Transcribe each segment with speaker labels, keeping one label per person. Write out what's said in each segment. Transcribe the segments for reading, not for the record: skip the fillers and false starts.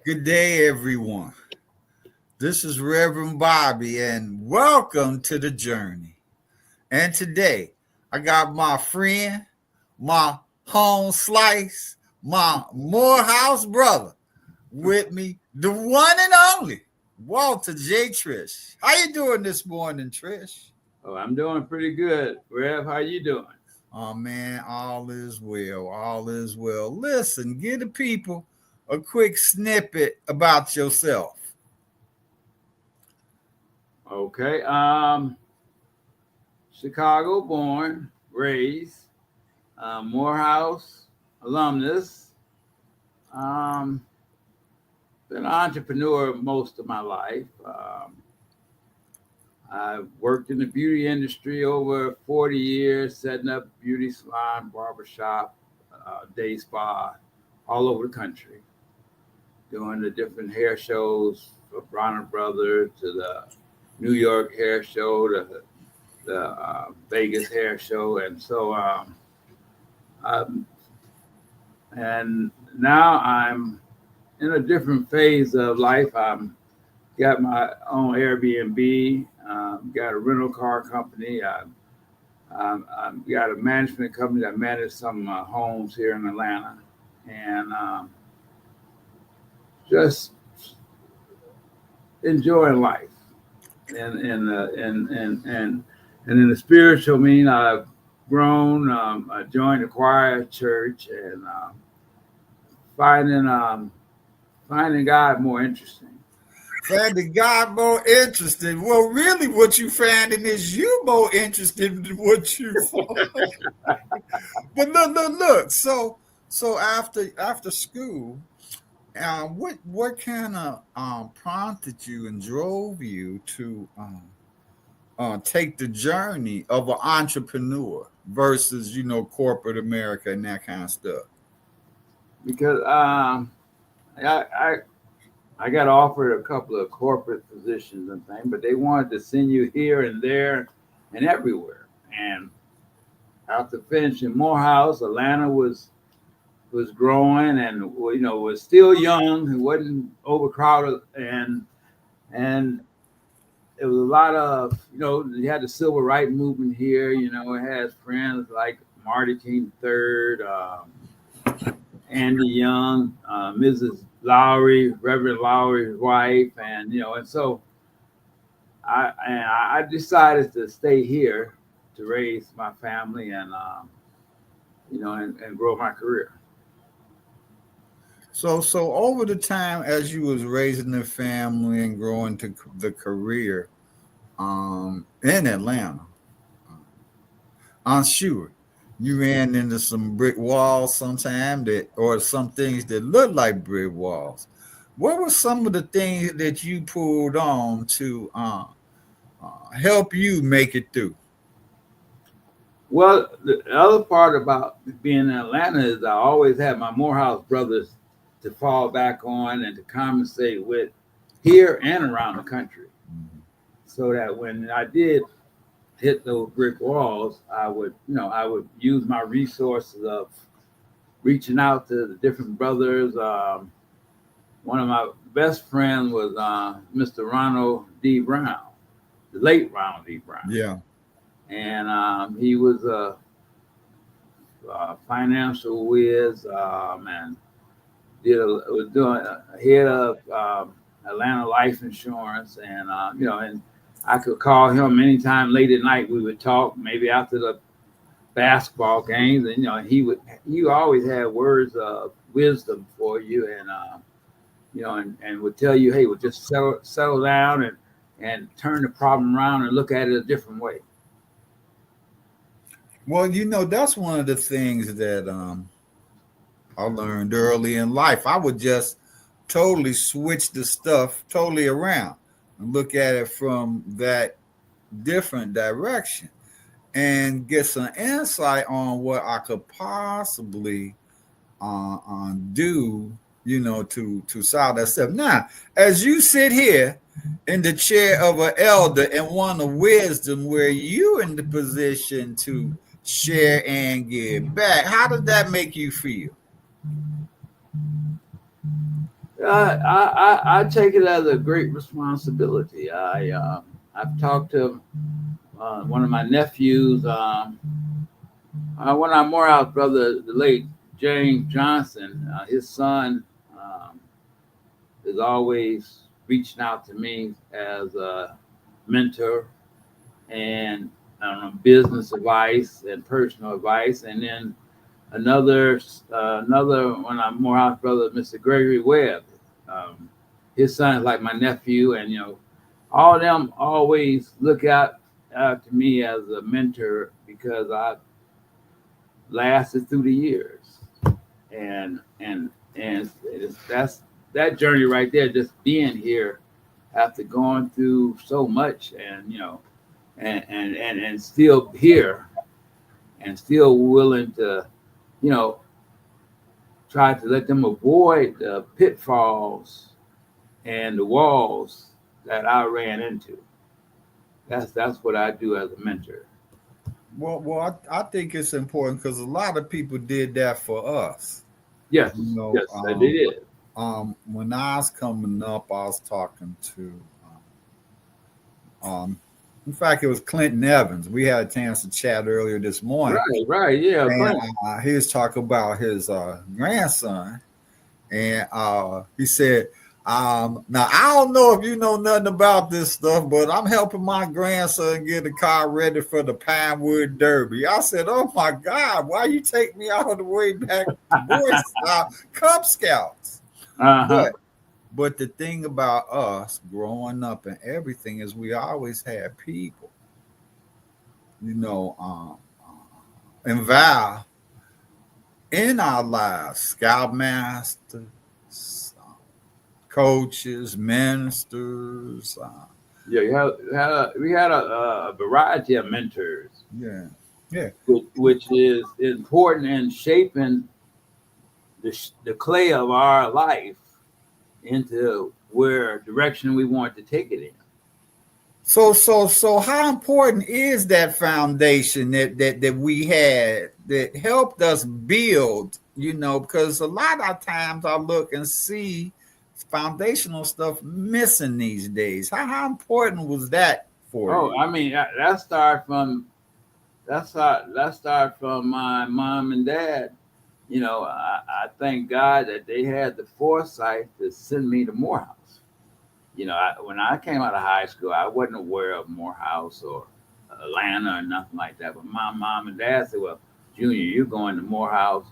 Speaker 1: Good day, everyone. This is Reverend Bobby, and welcome to the journey. And today, I got my friend, my home slice, my Morehouse brother with me, the one and only Walter J. Trish. How you doing this morning, Trish?
Speaker 2: Oh, I'm doing pretty good. Rev, how you doing?
Speaker 1: Oh man, all is well. All is well. Listen, give the people a quick snippet about yourself.
Speaker 2: Okay. Chicago born, raised, Morehouse alumnus. Um, been an entrepreneur most of my life. I've worked in the beauty industry over 40 years, setting up beauty salon, barbershop, day spa, all over the country, doing the different hair shows from Bronner Brothers to the New York Hair Show, the Vegas Hair Show, um, and now I'm in a different phase of life. I'm got my own Airbnb, got a rental car company. I've got a management company that manages some homes here in Atlanta, and just enjoying life. And in the spiritual mean, I've grown. I joined the choir at church, and finding finding God more interesting.
Speaker 1: Finding God more interesting. Well, really, what you finding is you more interested than what you find. But look. So after school, what kind of prompted you and drove you to take the journey of an entrepreneur versus corporate America and that kind of stuff?
Speaker 2: Because I, I I got offered a couple of corporate positions and things, but they wanted to send you here and there and everywhere. And after finishing Morehouse, Atlanta was growing and was still young. It wasn't overcrowded, and it was a lot of you had the civil rights movement here. It has friends like Marty King III, Andy Young, Mrs. Lowry, Reverend Lowry's wife, and so I decided to stay here to raise my family and grow my career.
Speaker 1: So over the time as you was raising the family and growing to the career in Atlanta, I'm sure you ran into some brick walls sometime that or some things that look like brick walls. What were some of the things that you pulled on to help you make it through?
Speaker 2: Well, the other part about being in Atlanta is I always had my Morehouse brothers to fall back on and to conversate with here and around the country, so that when I did hit those brick walls, I would use my resources of reaching out to the different brothers. One of my best friends was Mr. Ronald D. Brown, the late Ronald D. Brown,
Speaker 1: Yeah.
Speaker 2: and he was a financial whiz, and was doing head of Atlanta Life Insurance, and I could call him anytime late at night. We would talk, maybe after the basketball games, and he always had words of wisdom for you, and would tell you, hey, well, just settle down and turn the problem around and look at it a different way.
Speaker 1: Well, that's one of the things that I learned early in life. I would just totally switch the stuff totally around and look at it from that different direction and get some insight on what I could possibly do, to solve that stuff. Now, as you sit here in the chair of an elder and one of wisdom, where you in the position to share and give back, how does that make you feel?
Speaker 2: I take it as a great responsibility. I've talked to one of my nephews, one of our Morehouse brother, the late James Johnson. His son is always reaching out to me as a mentor and business advice and personal advice. And then another one of Morehouse brother, Mr. Gregory Webb. His son is like my nephew, and all of them always look out to me as a mentor because I lasted through the years, and that's that journey right there. Just being here after going through so much, and still here, and still willing to, try to let them avoid the pitfalls and the walls that I ran into. That's what I do as a mentor.
Speaker 1: Well, I think it's important because a lot of people did that for us.
Speaker 2: Yes, yes, they did.
Speaker 1: When I was coming up, I was talking to, in fact, it was Clinton Evans. We had a chance to chat earlier this morning.
Speaker 2: Right, yeah.
Speaker 1: And, he was talking about his grandson, and he said, now I don't know if you know nothing about this stuff, but I'm helping my grandson get a car ready for the Pinewood Derby. I said, "Oh my God, why you take me all the way back to Boy Scout, Cub Scouts?" But the thing about us growing up and everything is we always had people, involved in our lives, scoutmasters, coaches, ministers.
Speaker 2: We had a variety of mentors.
Speaker 1: Yeah.
Speaker 2: Which is important in shaping the clay of our life into where direction we want to take it in.
Speaker 1: So how important is that foundation that we had that helped us build, because a lot of times I look and see foundational stuff missing these days. How important was that for you?
Speaker 2: I mean, that start from my mom and dad. I thank God that they had the foresight to send me to Morehouse. When I came out of high school, I wasn't aware of Morehouse or Atlanta or nothing like that. But my mom and dad said, "Well, Junior, you're going to Morehouse.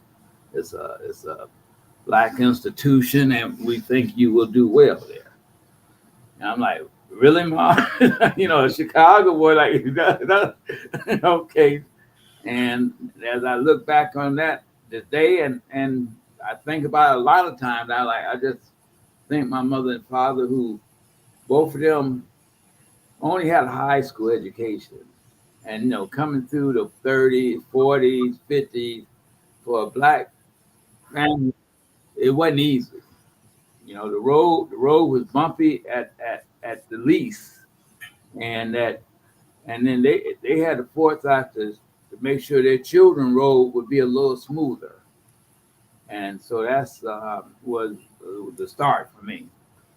Speaker 2: It's a Black institution, and we think you will do well there." And I'm like, "Really, Mom?" A Chicago boy, like, okay. And as I look back on that day, and I think about it a lot of times, I just think my mother and father, who both of them only had a high school education, and coming through the 30s, 40s, 50s for a Black family, it wasn't easy. The road was bumpy at the least, and then they had the foresight to make sure their children road would be a little smoother, and so that's was the start for me.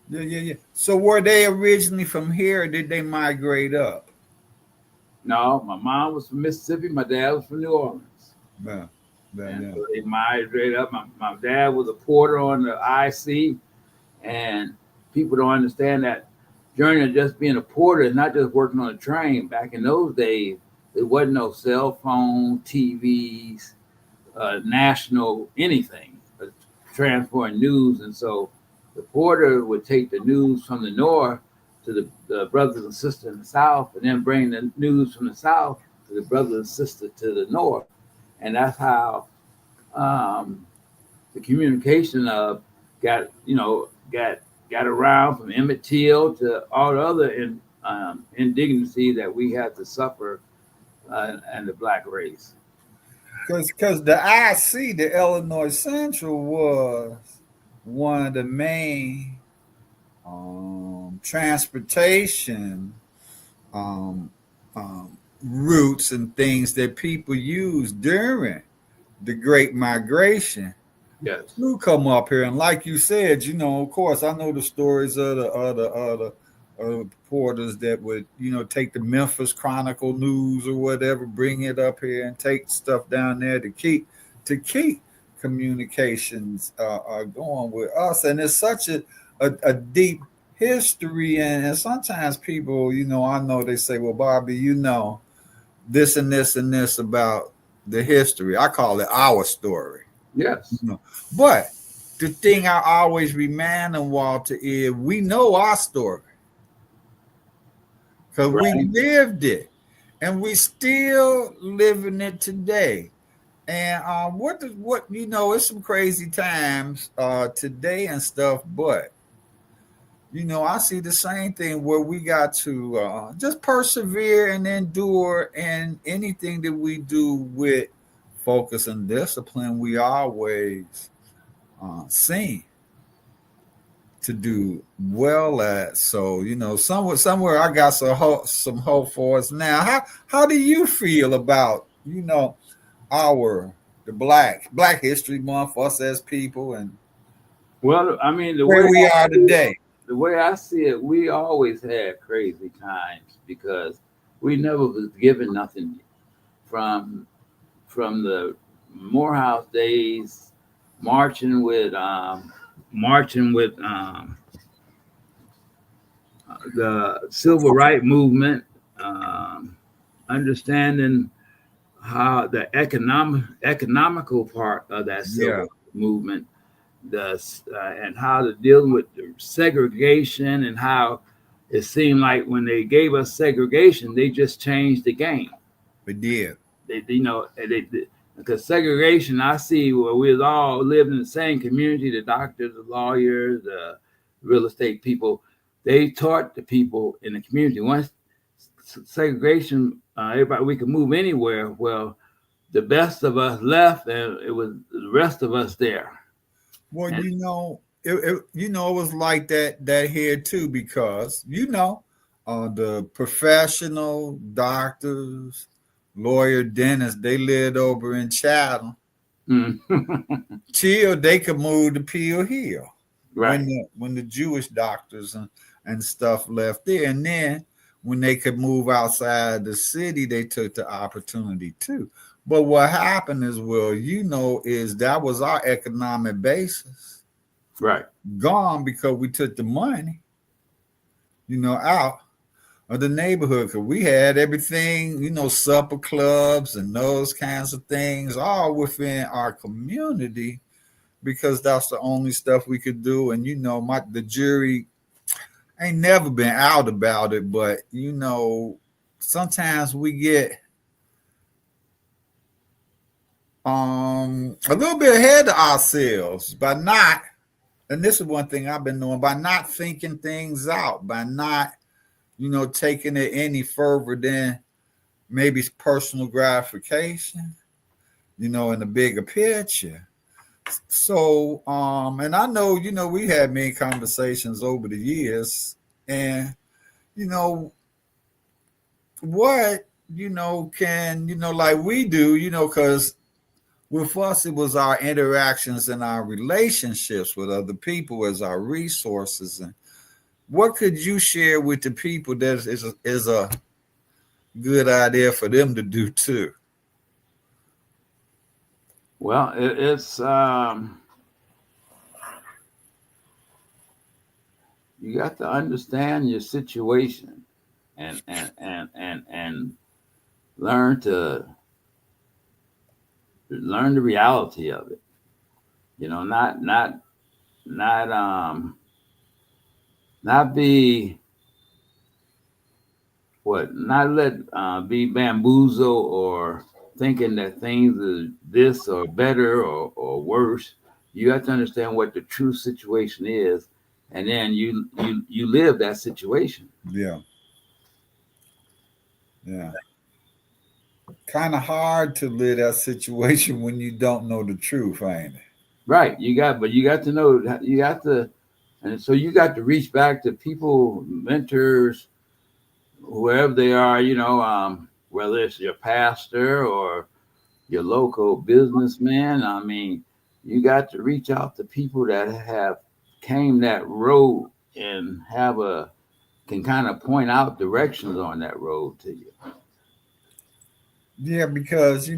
Speaker 1: Yeah. So were they originally from here, or did they migrate up?
Speaker 2: No, my mom was from Mississippi. My dad was from New Orleans.
Speaker 1: Yeah.
Speaker 2: So they migrated up. My dad was a porter on the IC, and people don't understand that journey of just being a porter is not just working on a train. Back in those days, there wasn't no cell phone, TVs, national anything, transporting news. And so the porter would take the news from the north to the brothers and sisters in the south, and then bring the news from the south to the brothers and sisters to the north. And that's how the communication got around from Emmett Till to all the other indignity that we had to suffer and the Black race.
Speaker 1: Because the IC, the Illinois Central, was one of the main transportation routes and things that people used during the Great Migration.
Speaker 2: Yes.
Speaker 1: do come up here, and like you said, of course, I know the stories of the reporters that would, take the Memphis Chronicle news or whatever, bring it up here and take stuff down there to keep communications going with us. And it's such a deep history, and sometimes people, I know they say, well, Bobby, this and this and this about the history. I call it our story.
Speaker 2: Yes.
Speaker 1: But the thing I always remind them, Walter, is we know our story because
Speaker 2: Right.
Speaker 1: we lived it and we still living it today. And it's some crazy times today and stuff, but I see the same thing where we got to just persevere and endure, and anything that we do with focus and discipline, we always seen to do well at. So somewhere I got some hope for us now. How do you feel about the Black History Month, us as people, and
Speaker 2: Well, I mean,
Speaker 1: where we are today?
Speaker 2: The way I see it, we always had crazy times because we never was given nothing from the Morehouse days, marching with the civil rights movement, understanding how the economical part of that civil movement, and how to deal with the segregation, and how it seemed like when they gave us segregation, they just changed the game.
Speaker 1: They did.
Speaker 2: Because segregation, I see where we all lived in the same community, the doctors, the lawyers, the real estate people, they taught the people in the community. Once segregation, everybody, we could move anywhere. Well, the best of us left, and it was the rest of us there.
Speaker 1: Well, it was like that here too, because the professional doctors, lawyer, dentists, they lived over in Chatham. Till they could move to Peel Hill,
Speaker 2: right?
Speaker 1: When the Jewish doctors and stuff left there, and then when they could move outside the city, they took the opportunity too. But what happened is, is that was our economic basis,
Speaker 2: right?
Speaker 1: Gone because we took the money, out of the neighborhood. Because we had everything, supper clubs and those kinds of things, all within our community, because that's the only stuff we could do. And the jury ain't never been out about it, but sometimes we get a little bit ahead of ourselves by not, and this is one thing I've been doing, by not thinking things out, by not, taking it any further than maybe personal gratification, in the bigger picture. So, and I know, we had many conversations over the years, and, what, can, like we do, because with us, it was our interactions and our relationships with other people as our resources. And what could you share with the people that is a good idea for them to do too?
Speaker 2: Well, it's you got to understand your situation and learn the reality of it. Not be not let be bamboozled or thinking that things are this or better or worse. You have to understand what the true situation is, and then you live that situation.
Speaker 1: Yeah. Kind of hard to live that situation when you don't know the truth, ain't it?
Speaker 2: Right. You got to know, and so you got to reach back to people, mentors, whoever they are, whether it's your pastor or your local businessman. I mean, you got to reach out to people that have came that road and can kind of point out directions on that road to you.
Speaker 1: Yeah, because a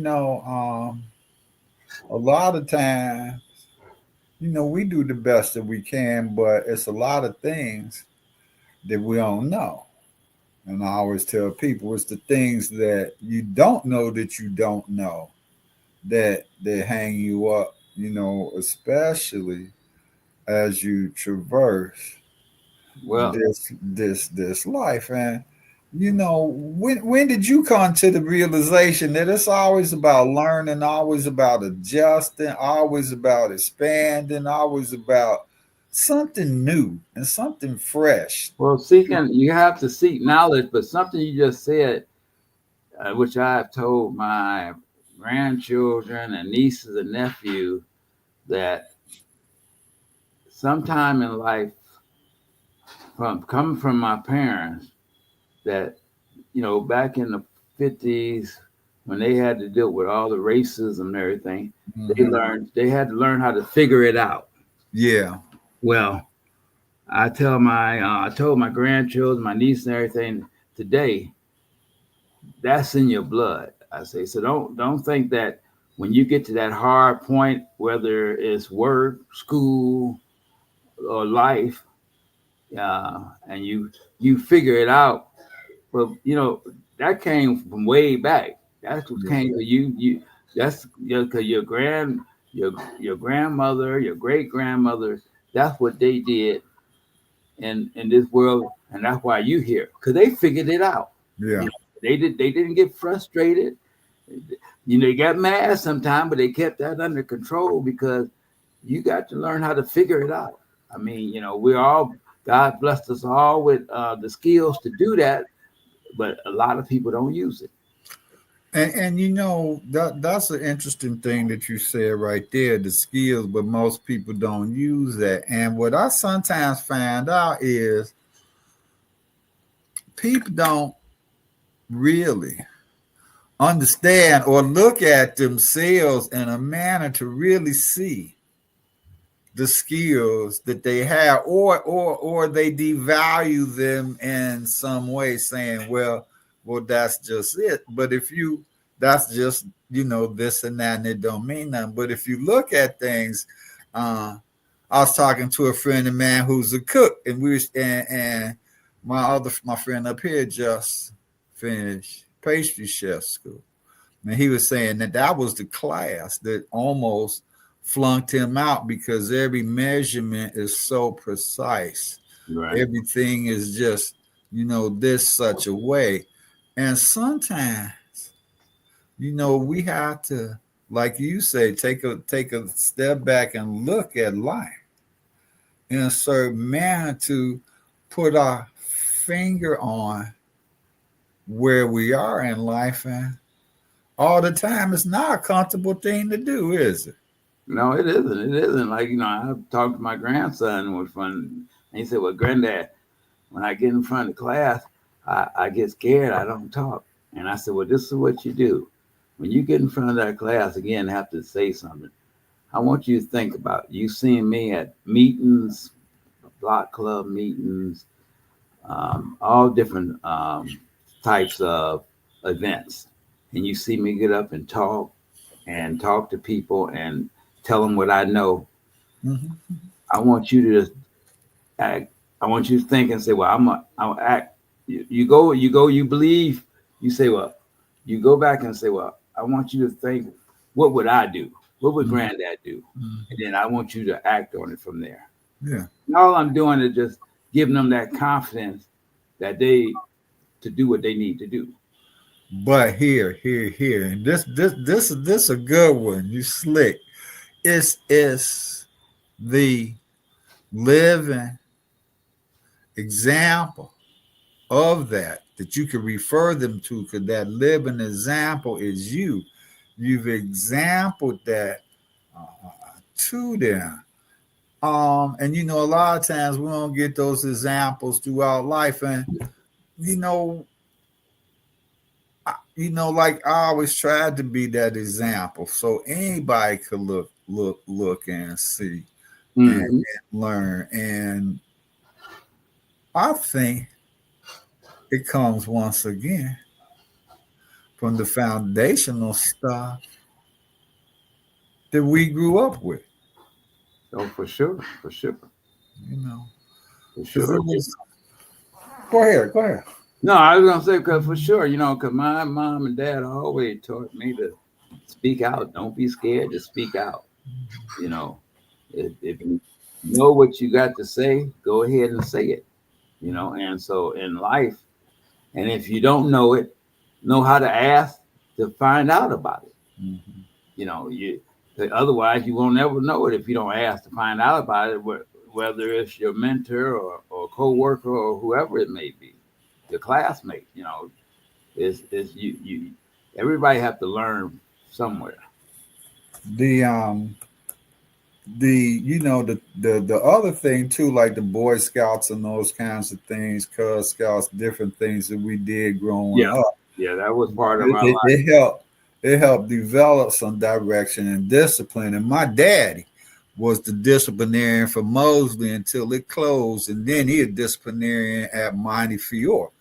Speaker 1: lot of times, we do the best that we can, but it's a lot of things that we don't know. And I always tell people it's the things that you don't know that you don't know that hang you up, especially as you traverse
Speaker 2: Well,
Speaker 1: this life. And when did you come to the realization that it's always about learning, always about adjusting, always about expanding, always about something new and something fresh?
Speaker 2: well, you have to seek knowledge, but something you just said, which I've told my grandchildren and nieces and nephews, that sometime in life, from coming from my parents, that back in the 50s when they had to deal with all the racism and everything, they had to learn how to figure it out.
Speaker 1: Yeah.
Speaker 2: Well, I told my grandchildren, my niece and everything today, that's in your blood. I say, so don't think that when you get to that hard point, whether it's work, school, or life, and you figure it out. But that came from way back. That's what came to you. That's because your grandmother, your great grandmother. That's what they did in this world, and that's why you here, because they figured it out.
Speaker 1: Yeah.
Speaker 2: They didn't get frustrated. They got mad sometimes, but they kept that under control because you got to learn how to figure it out. I mean, God blessed us all with the skills to do that, but a lot of people don't use it.
Speaker 1: And that's an interesting thing that you said right there, the skills, but most people don't use that. And what I sometimes find out is people don't really understand or look at themselves in a manner to really see the skills that they have, or they devalue them in some way, saying, well, that's just it. But that's just this and that, and it don't mean nothing. But if you look at things, I was talking to a friend of mine who's a cook, and and my friend up here just finished pastry chef school, and he was saying that was the class that almost flunked him out because every measurement is so precise.
Speaker 2: Right.
Speaker 1: Everything is just this such a way, and sometimes we have to, like you say, take a step back and look at life in a certain manner to put our finger on where we are in life. And all the time, it's not a comfortable thing to do, is it?
Speaker 2: No, it isn't. It isn't. Like, I talked to my grandson, it was fun. And he said, well, Granddad, when I get in front of the class, I get scared. I don't talk. And I said, well, this is what you do. When you get in front of that class, again, have to say something. I want you to think about you seeing me at meetings, block club meetings, all different types of events. And you see me get up and talk to people and tell them what I know.
Speaker 1: Mm-hmm.
Speaker 2: I want you to act. I want you to think and say, well, I'll act. You believe, you say, well, you go back and say, well, I want you to think, what would I do? What would Granddad do? Mm-hmm. And then I want you to act on it from there.
Speaker 1: Yeah.
Speaker 2: And all I'm doing is just giving them that confidence that to do what they need to do.
Speaker 1: But here, and this is a good one. You slick. It's the living example of that you can refer them to, because that living example is you. You've exampled that to them. And a lot of times we don't get those examples throughout life. And like I always tried to be that example, so anybody could look look and see and
Speaker 2: Mhm.
Speaker 1: learn. And I think it comes once again from the foundational stuff that we grew up with,
Speaker 2: Oh, for sure, for sure,
Speaker 1: you know,
Speaker 2: for
Speaker 1: because it
Speaker 2: sure.
Speaker 1: was. Go ahead, go ahead.
Speaker 2: No, I was gonna say because for sure, because my mom and dad always taught me to speak out. Don't be scared to speak out. You know, if you know what you got to say, go ahead and say it. And so in life, and if you don't know it, know how to ask to find out about it.
Speaker 1: Mhm.
Speaker 2: You otherwise you won't ever know it if you don't ask to find out about it. Whether it's your mentor or co-worker or whoever it may be, your classmate. Is you everybody have to learn somewhere.
Speaker 1: The the other thing too, like the Boy Scouts and those kinds of things, Cub Scouts, different things that we did growing
Speaker 2: Yeah,
Speaker 1: up.
Speaker 2: yeah, that was part of
Speaker 1: It,
Speaker 2: our
Speaker 1: it,
Speaker 2: life.
Speaker 1: it helped. It helped develop some direction and discipline. And my daddy was the disciplinarian for Mosley until it closed, and then he a disciplinarian at Mighty Fiore.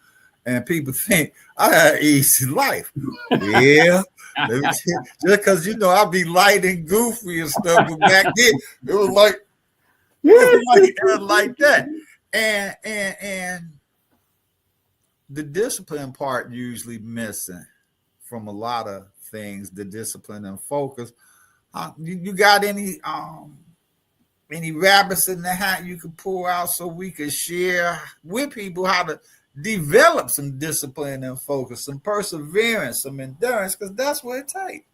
Speaker 1: And people think I had an easy life. Yeah, let me just because I'd be light and goofy and stuff, but back then it was like like that. And the discipline part usually missing from a lot of things, the discipline and focus. You got any rabbits in the hat you could pull out so we could share with people how to develop some discipline and focus, some perseverance, some endurance, because that's what it takes.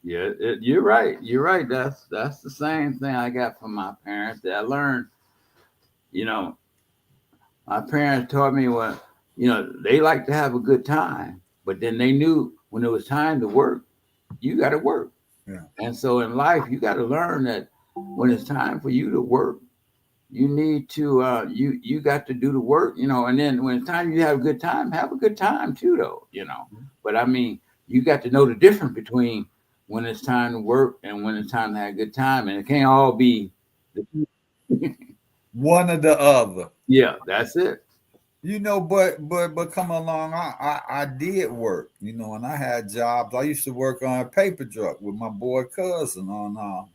Speaker 2: Yeah, you're right. You're right. That's the same thing I got from my parents that I learned. You know, my parents taught me they like to have a good time, but then they knew when it was time to work, you got to work.
Speaker 1: Yeah.
Speaker 2: And so in life, you got to learn that when it's time for you to work, you need to you got to do the work, and then when it's time you have a good time, have a good time too, though. But I mean, you got to know the difference between when it's time to work and when it's time to have a good time, and it can't all be
Speaker 1: One or the other.
Speaker 2: yeah, that's it.
Speaker 1: But come along, I did work, and I had jobs. I used to work on a paper truck with my boy cousin on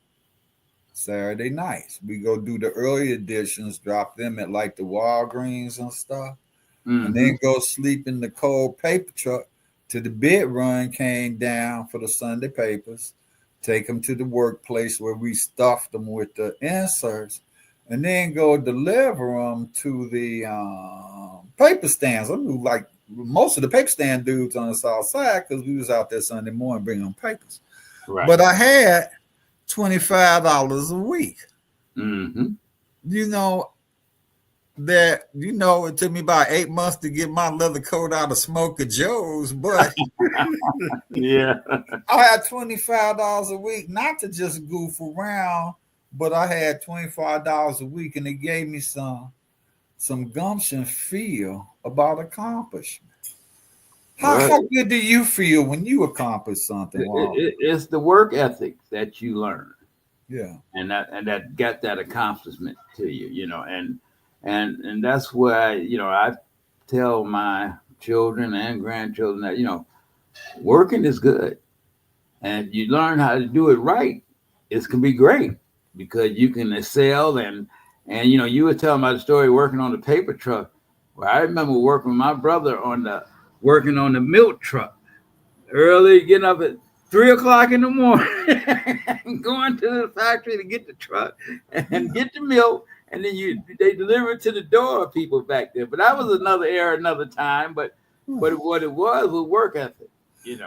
Speaker 1: Saturday nights. We go do the early editions, drop them at like the Walgreens and stuff, and
Speaker 2: Hmm.
Speaker 1: then go sleep in the cold paper truck till the bid run came down for the Sunday papers. Take them to the workplace where we stuffed them with the inserts, and then go deliver them to the paper stands. I knew like most of the paper stand dudes on the south side because we was out there Sunday morning bringing them papers.
Speaker 2: Right.
Speaker 1: But I had $25 a week.
Speaker 2: Hmm.
Speaker 1: You know it took me about 8 months to get my leather coat out of Smoker Joe's, but
Speaker 2: Yeah.
Speaker 1: I had $25 a week, not to just goof around, but I had $25 a week, and it gave me some gumption feel about accomplishment. How
Speaker 2: Well,
Speaker 1: good do you feel when you accomplish something, Walt?
Speaker 2: it's the work ethic that you learn,
Speaker 1: Yeah.
Speaker 2: and that got that accomplishment to you, and that's why I tell my children and grandchildren that working is good, and you learn how to do it right. It's can be great because you can excel, and you were telling my story working on the paper truck. Well, I remember working with my brother working on the milk truck early, getting up at 3 o'clock in the morning, going to the factory to get the truck and get the milk, and then they deliver it to the door of people back there. But that was another era, another time. But what it was work ethic.
Speaker 1: Yeah.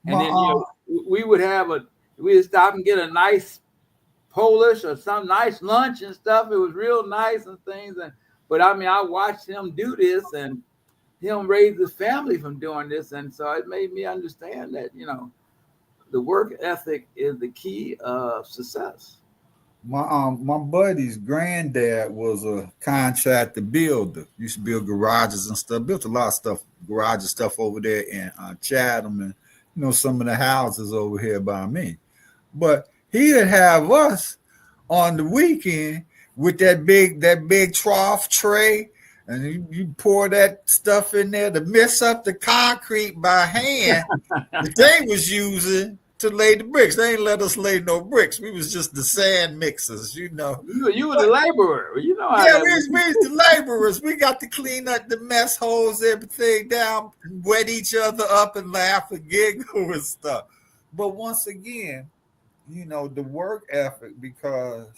Speaker 2: And then
Speaker 1: My
Speaker 2: we we'd stop and get a nice Polish or some nice lunch and stuff. It was real nice and things. But I mean, I watched him do this and him raise his family from doing this, and so it made me understand that the work ethic is the key of success.
Speaker 1: my buddy's granddad was a contractor builder. Used to build garages and stuff. Built a lot of stuff, garage and stuff over there in Chatham, and some of the houses over here by me. But he'd have us on the weekend with that big trough tray, and you pour that stuff in there to mix up the concrete by hand that they was using to lay the bricks. They ain't let us lay no bricks. We was just the sand mixers, you know.
Speaker 2: You were the laborer. You know how
Speaker 1: Yeah,
Speaker 2: that
Speaker 1: we
Speaker 2: was.
Speaker 1: was the laborers. We got to clean up the mess holes, everything down, wet each other up and laugh and giggle and stuff. But once again, you know, the work ethic, because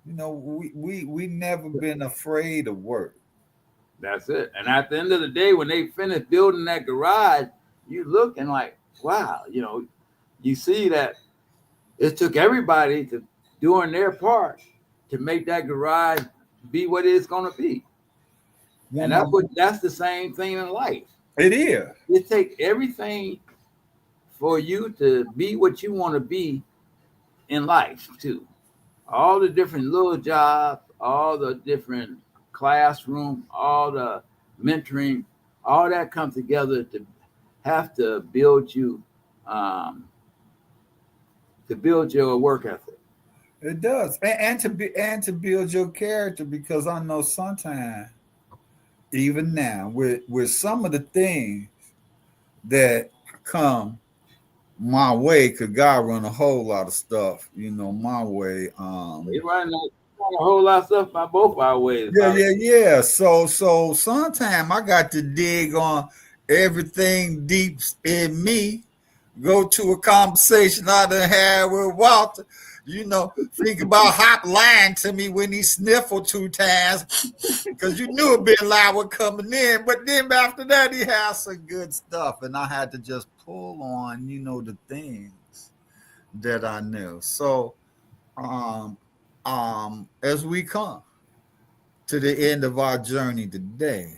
Speaker 1: you know, we never been afraid of work.
Speaker 2: That's it. And at the end of the day, when they finished building that garage, you looking like, wow, you know, you see that it took everybody to doing their part to make that garage be what it's going to be. And that's the same thing in life.
Speaker 1: It is.
Speaker 2: It takes everything for you to be what you want to be in life too. All the different little jobs, all the different classroom, all the mentoring, all that comes together to have to build you, to build your work ethic.
Speaker 1: It does, and to build your character, because I know sometimes, even now, with some of the things that come my way, because God run a whole lot of stuff, you know, my way.
Speaker 2: He run a whole lot of stuff by both our ways.
Speaker 1: Yeah. So sometimes I got to dig on everything deep in me. Go to a conversation I done had with Walter. You know, think about Hop lying to me when he sniffled 2 times, because you knew a bit loud coming in. But then after that, he had some good stuff, and I had to just pull on, you know, the things that I knew. So, as we come to the end of our journey today,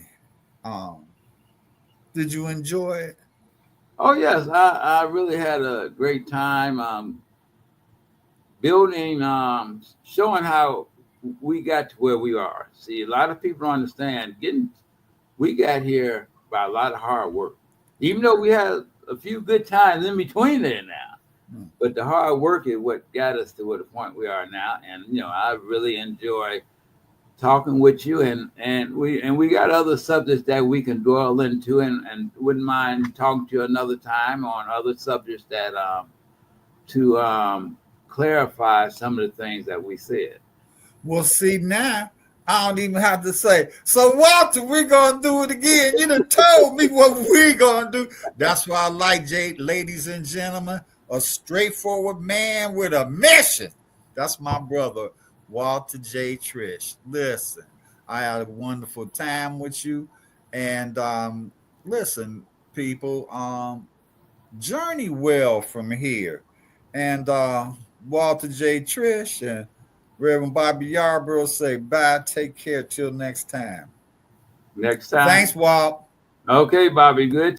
Speaker 1: did you enjoy it?
Speaker 2: Oh yes, I really had a great time. Building, showing how we got to where we are. See, a lot of people don't understand. We got here by a lot of hard work. Even though we had a few good times in between there now, but the hard work is what got us to where the point we are now. And you know, I really enjoy talking with you, and we got other subjects that we can dwell into, and wouldn't mind talking to you another time on other subjects that to clarify some of the things that we said.
Speaker 1: Well, see, now I don't even have to say, so Walter, we're going to do it again. You done told me what we're going to do. That's why I like, ladies and gentlemen, a straightforward man with a mission. That's my brother, Walter J. Trish. Listen, I had a wonderful time with you. And listen, people, journey well from here. And Walter J. Trish and Reverend Bobby Yarborough say bye. Take care till next time.
Speaker 2: Next time.
Speaker 1: Thanks, Walt.
Speaker 2: Okay, Bobby. Good.